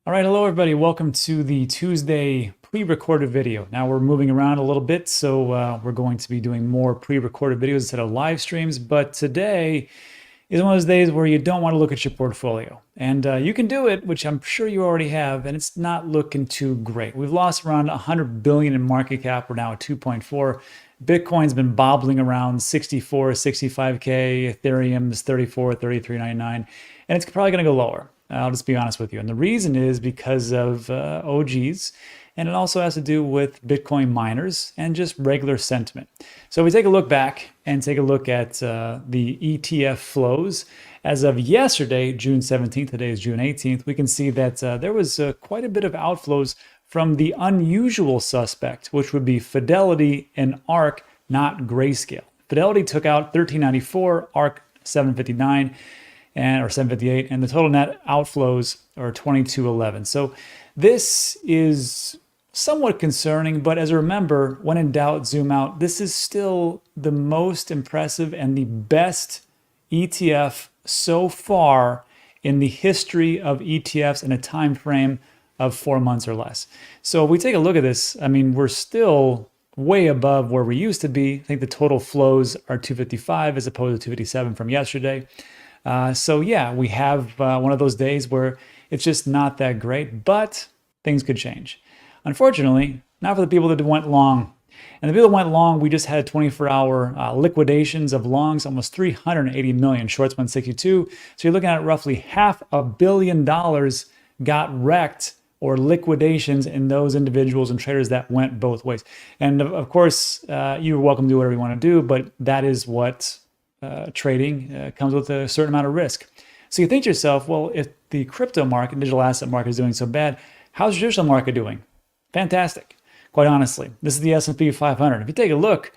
All right, hello everybody. Welcome to the Tuesday pre-recorded video. Now we're moving around a little bit, so we're going to be doing more pre-recorded videos instead of live streams. But today is one of those days where you don't want to look at your portfolio. And you can do it, which I'm sure you already have, and it's not looking too great. We've lost around 100 billion in market cap. We're now at 2.4. Bitcoin's been bobbling around 64, 65K. Ethereum is 34, 33.99, and it's probably going to go lower. I'll just be honest with you. And the reason is because of OGs, and it also has to do with Bitcoin miners and just regular sentiment. So we take a look back and take a look at the ETF flows. As of yesterday, June 17th, today is June 18th, we can see that there was quite a bit of outflows from the unusual suspect, which would be Fidelity and ARK, not Grayscale. Fidelity took out 1394, ARK 759. Or 758, and the total net outflows are 2211. So this is somewhat concerning, but as a remember, when in doubt, zoom out. This is still the most impressive and the best ETF so far in the history of ETFs in a time frame of 4 months or less. So if we take a look at this, I mean, we're still way above where we used to be. I think the total flows are 255 as opposed to 257 from yesterday. So yeah, we have one of those days where it's just not that great, but things could change. Unfortunately, not for the people that went long. And the people that went long, we just had 24-hour liquidations of longs, almost 380 million. Shorts 162. So you're looking at roughly $500 million got wrecked or liquidations in those individuals and traders that went both ways. And of course, you're welcome to do whatever you want to do, but that is what trading comes with a certain amount of risk. So you think to yourself, well, if the crypto market, digital asset market is doing so bad, how's the traditional market doing? Fantastic. Quite honestly, this is the S&P 500. If you take a look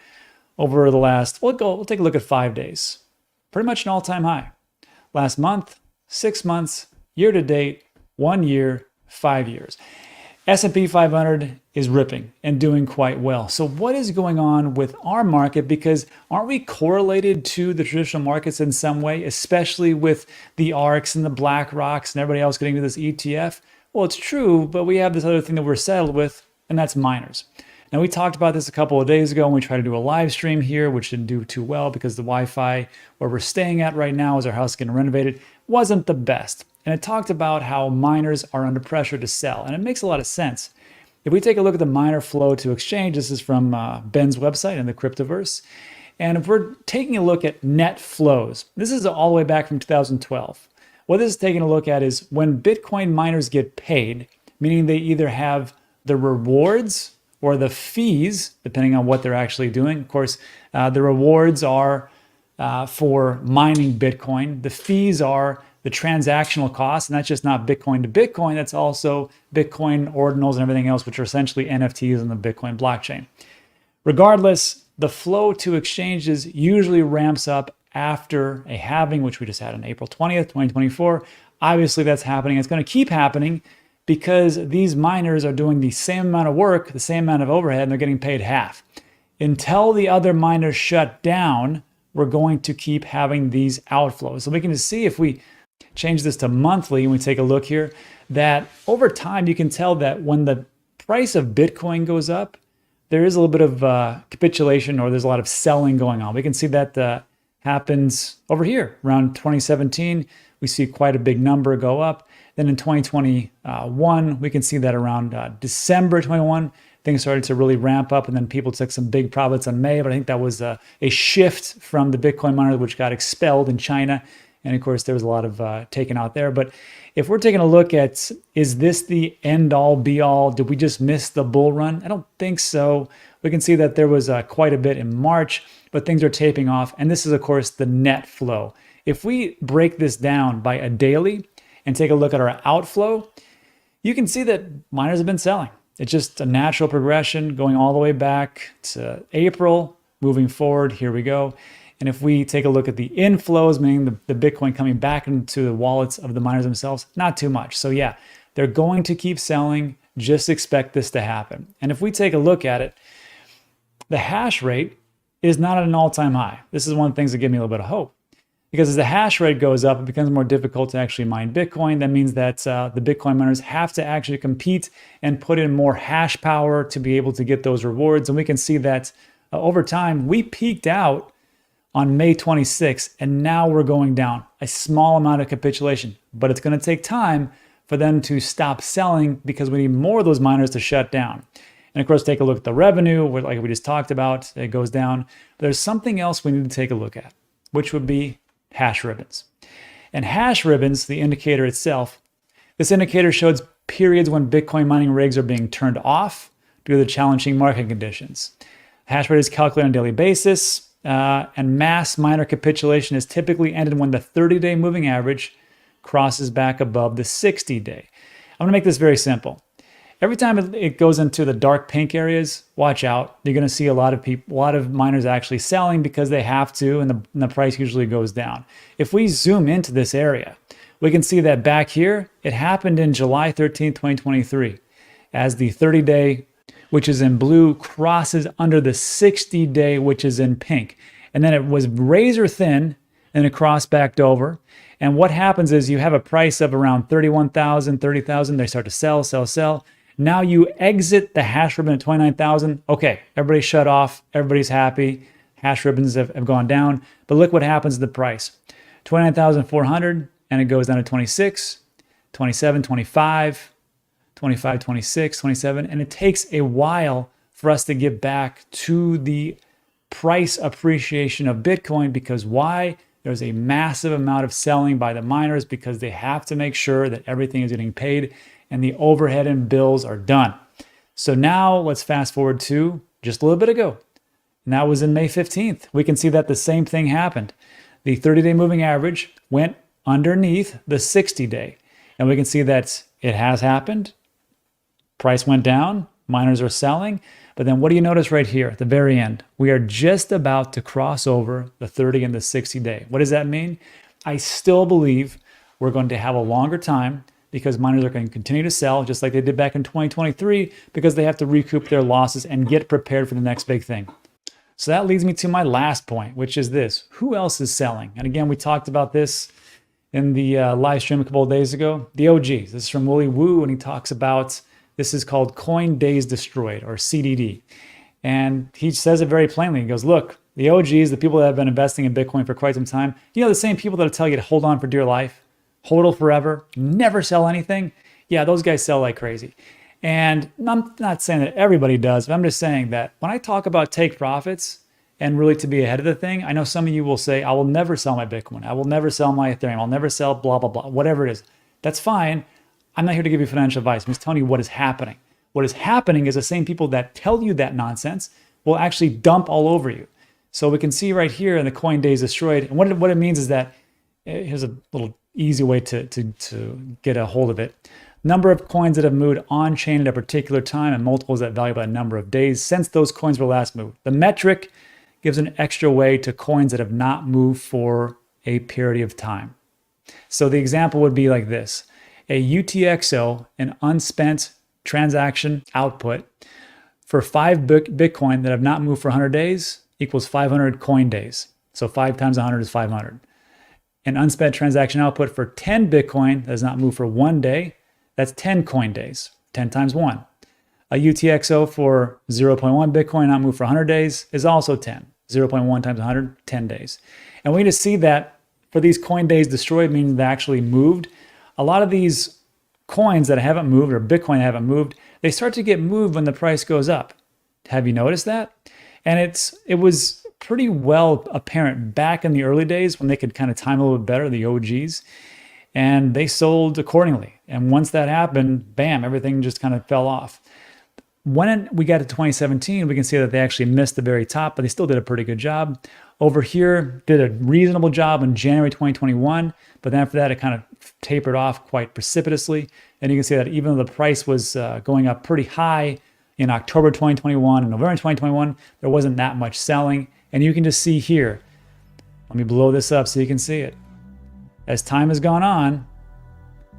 over the last, we'll take a look at 5 days. Pretty much an all-time high. Last month, 6 months, year to date, 1 year, 5 years. S&P 500 is ripping and doing quite well. So what is going on with our market? Because aren't we correlated to the traditional markets in some way, especially with the ARKs and the BlackRocks and everybody else getting to this ETF? Well, it's true, but we have this other thing that we're settled with, and that's miners. Now, we talked about this a couple of days ago when we tried to do a live stream here, which didn't do too well because the Wi-Fi where we're staying at right now as our house is getting renovated wasn't the best. And it talked about how miners are under pressure to sell. And it makes a lot of sense. If we take a look at the miner flow to exchange, this is from Ben's website in the Cryptoverse. And if we're taking a look at net flows, this is all the way back from 2012. What this is taking a look at is when Bitcoin miners get paid, meaning they either have the rewards or the fees, depending on what they're actually doing. Of course, the rewards are for mining Bitcoin. The fees are the transactional costs, and that's just not Bitcoin to Bitcoin, that's also Bitcoin ordinals and everything else, which are essentially NFTs on the Bitcoin blockchain. Regardless, the flow to exchanges usually ramps up after a halving, which we just had on April 20th, 2024. Obviously, that's happening. It's going to keep happening because these miners are doing the same amount of work, the same amount of overhead, and they're getting paid half. Until the other miners shut down, we're going to keep having these outflows. So we can just see if we change this to monthly and we take a look here, that over time you can tell that when the price of Bitcoin goes up, there is a little bit of capitulation or there's a lot of selling going on. We can see that happens over here around 2017. We see quite a big number go up. Then in 2021, we can see that around December 21, things started to really ramp up, and then people took some big profits on May. But I think that was a shift from the Bitcoin miners, which got expelled in China. And of course, there was a lot of taken out there. But if we're taking a look at, is this the end all be all? Did we just miss the bull run? I don't think so. We can see that there was quite a bit in March, but things are taping off. And this is, of course, the net flow. If we break this down by a daily and take a look at our outflow, you can see that miners have been selling. It's just a natural progression going all the way back to April, moving forward. Here we go. And if we take a look at the inflows, meaning the Bitcoin coming back into the wallets of the miners themselves, not too much. So yeah, they're going to keep selling. Just expect this to happen. And if we take a look at it, the hash rate is not at an all-time high. This is one of the things that give me a little bit of hope. Because as the hash rate goes up, it becomes more difficult to actually mine Bitcoin. That means that the Bitcoin miners have to actually compete and put in more hash power to be able to get those rewards. And we can see that over time, we peaked out on May 26th, and now we're going down. A small amount of capitulation, but it's going to take time for them to stop selling because we need more of those miners to shut down. And of course, take a look at the revenue, like we just talked about, it goes down. But there's something else we need to take a look at, which would be hash ribbons. And hash ribbons, the indicator itself, this indicator shows periods when Bitcoin mining rigs are being turned off due to the challenging market conditions. Hash rate is calculated on a daily basis, and mass miner capitulation is typically ended when the 30-day moving average crosses back above the 60-day. I'm gonna make this very simple. Every time it goes into the dark pink areas, watch out. You're going to see a lot of miners actually selling because they have to, and the price usually goes down. If we zoom into this area, we can see that back here, it happened in July 13, 2023, as the 30-day, which is in blue, crosses under the 60-day, which is in pink. And then it was razor thin, and it crossed back over. And what happens is you have a price of around 31,000, 30,000. They start to sell, sell, sell. Now you exit the hash ribbon at 29,000. Okay, everybody shut off. Everybody's happy. Hash ribbons have gone down. But look what happens to the price. 29,400, and it goes down to 26, 27, 25, 25, 26, 27. And it takes a while for us to get back to the price appreciation of Bitcoin. Because why? There's a massive amount of selling by the miners because they have to make sure that everything is getting paid and the overhead and bills are done. So now let's fast forward to just a little bit ago. And that was in May 15th. We can see that the same thing happened. The 30-day moving average went underneath the 60-day. And we can see that it has happened. Price went down. Miners are selling. But then what do you notice right here at the very end? We are just about to cross over the 30 and the 60-day. What does that mean? I still believe we're going to have a longer time because miners are going to continue to sell just like they did back in 2023 because they have to recoup their losses and get prepared for the next big thing. So that leads me to my last point, which is this. Who else is selling? And again, we talked about this in the live stream a couple of days ago. The OGs. This is from Willy Woo, and he talks about this is called Coin Days Destroyed, or CDD. And he says it very plainly. He goes, look, the OGs, the people that have been investing in Bitcoin for quite some time, you know, the same people that tell you to hold on for dear life, hold forever, never sell anything. Yeah, those guys sell like crazy. And I'm not saying that everybody does, but I'm just saying that when I talk about take profits and really to be ahead of the thing, I know some of you will say, I will never sell my Bitcoin. I will never sell my Ethereum. I'll never sell blah, blah, blah, whatever it is. That's fine. I'm not here to give you financial advice. I'm just telling you what is happening. What is happening is the same people that tell you that nonsense will actually dump all over you. So we can see right here in the Coin Days Destroyed. And what it means is that, here's a little easy way to get a hold of it. Number of coins that have moved on chain at a particular time and multiples that value by a number of days since those coins were last moved. The metric gives an extra way to coins that have not moved for a period of time. So the example would be like this. A UTXO, an unspent transaction output for 5 Bitcoin that have not moved for 100 days equals 500 coin days. So 5 times 100 is 500. An unspent transaction output for 10 Bitcoin that has not moved for 1 day, that's 10 coin days, 10 times 1. A UTXO for 0.1 Bitcoin not moved for 100 days is also 10. 0.1 times 100, 10 days. And we just see that for these coin days destroyed, meaning they actually moved, a lot of these coins that haven't moved or Bitcoin that haven't moved, they start to get moved when the price goes up. Have you noticed that? And it was pretty well apparent back in the early days when they could kind of time a little bit better, the OGs, and they sold accordingly. And once that happened, bam, everything just kind of fell off. When we got to 2017, we can see that they actually missed the very top, but they still did a pretty good job. Over here, did a reasonable job in January 2021, but then after that, it kind of tapered off quite precipitously. And you can see that even though the price was going up pretty high in October 2021 and November 2021, there wasn't that much selling. And you can just see here, let me blow this up so you can see it. As time has gone on,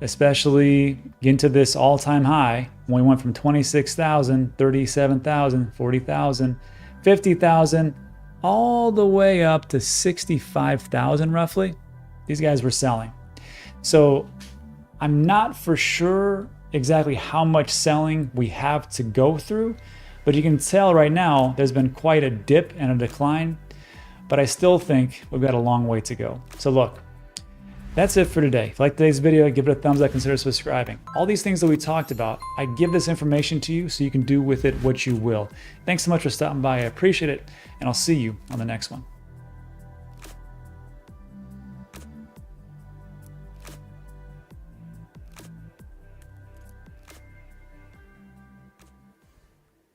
especially into this all-time high, when we went from 26,000, 37,000, 40,000, 50,000, all the way up to 65,000 roughly. These guys were selling. So I'm not for sure exactly how much selling we have to go through, but you can tell right now there's been quite a dip and a decline, but I still think we've got a long way to go. So look, that's it for today. If you like today's video, give it a thumbs up, consider subscribing. All these things that we talked about, I give this information to you so you can do with it what you will. Thanks so much for stopping by. I appreciate it, and I'll see you on the next one.